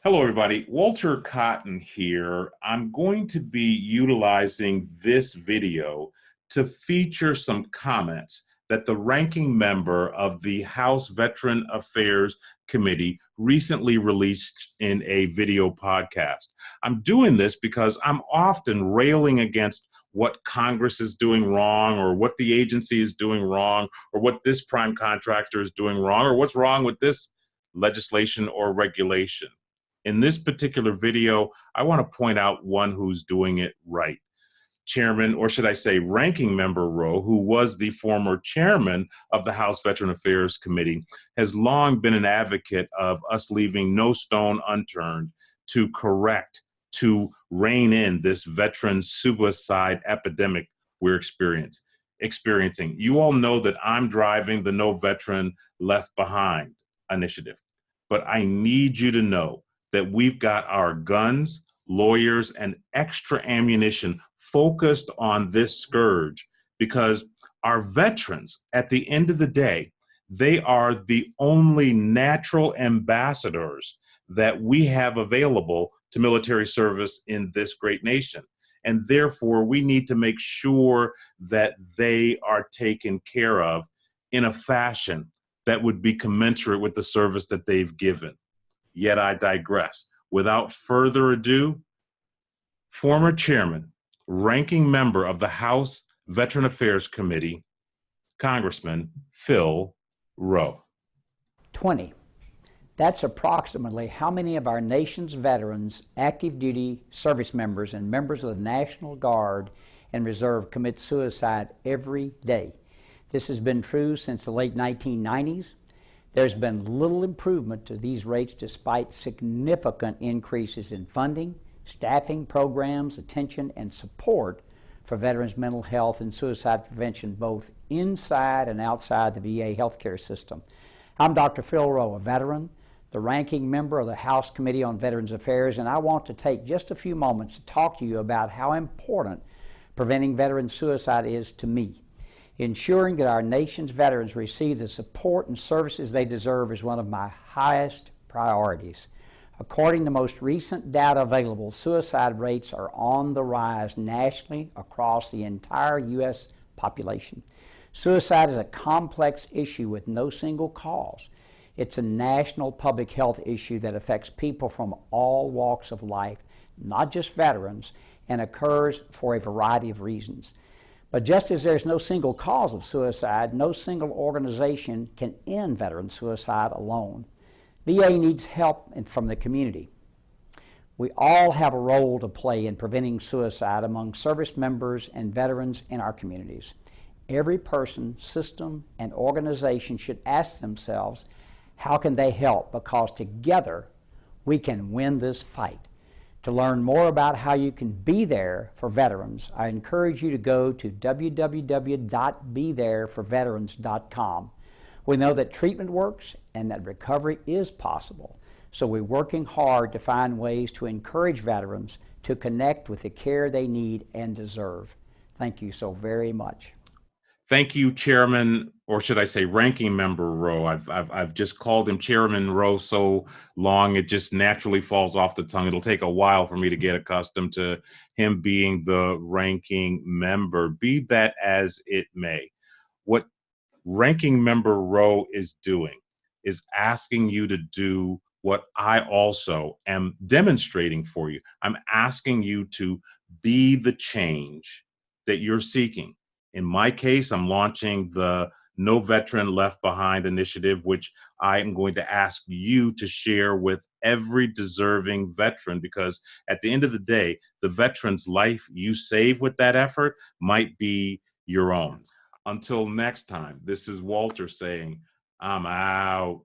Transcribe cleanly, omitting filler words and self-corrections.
Hello, everybody. Walter Cotton here. I'm going to be utilizing this video to feature some comments that the ranking member of the House Veteran Affairs Committee recently released in a video podcast. I'm doing this because I'm often railing against what Congress is doing wrong, or what the agency is doing wrong, or what this prime contractor is doing wrong, or what's wrong with this legislation or regulation. In this particular video, I want to point out one who's doing it right. Chairman, or should I say Ranking Member Rowe, who was the former chairman of the House Veteran Affairs Committee, has long been an advocate of us leaving no stone unturned to correct, to rein in this veteran suicide epidemic we're experiencing. You all know that I'm driving the No Veteran Left Behind initiative, but I need you to know that we've got our guns, lawyers, and extra ammunition focused on this scourge, because our veterans, at the end of the day, they are the only natural ambassadors that we have available to military service in this great nation. And therefore, we need to make sure that they are taken care of in a fashion that would be commensurate with the service that they've given. Yet I digress. Without further ado, former chairman, ranking member of the House Veteran Affairs Committee, Congressman Phil Rowe. 20. That's approximately how many of our nation's veterans, active duty service members, and members of the National Guard and Reserve commit suicide every day. This has been true since the late 1990s. There's been little improvement to these rates despite significant increases in funding, staffing programs, attention, and support for veterans' mental health and suicide prevention, both inside and outside the VA healthcare system. I'm Dr. Phil Rowe, a veteran, the ranking member of the House Committee on Veterans Affairs, and I want to take just a few moments to talk to you about how important preventing veteran suicide is to me. Ensuring that our nation's veterans receive the support and services they deserve is one of my highest priorities. According to most recent data available, suicide rates are on the rise nationally across the entire U.S. population. Suicide is a complex issue with no single cause. It's a national public health issue that affects people from all walks of life, not just veterans, and occurs for a variety of reasons. But just as there's no single cause of suicide, no single organization can end veteran suicide alone. VA needs help from the community. We all have a role to play in preventing suicide among service members and veterans in our communities. Every person, system, and organization should ask themselves, how can they help? Because together we can win this fight. To learn more about how you can be there for veterans, I encourage you to go to www.bethereforveterans.com. We know that treatment works and that recovery is possible, so we're working hard to find ways to encourage veterans to connect with the care they need and deserve. Thank you so very much. Thank you, Chairman, or should I say Ranking Member Rowe. I've just called him Chairman Rowe so long it just naturally falls off the tongue. It'll take a while for me to get accustomed to him being the ranking member. Be that as it may, what Ranking Member Rowe is doing is asking you to do what I also am demonstrating for you. I'm asking you to be the change that you're seeking. In my case, I'm launching the No Veteran Left Behind initiative, which I am going to ask you to share with every deserving veteran, because at the end of the day, the veteran's life you save with that effort might be your own. Until next time, this is Walter saying, I'm out.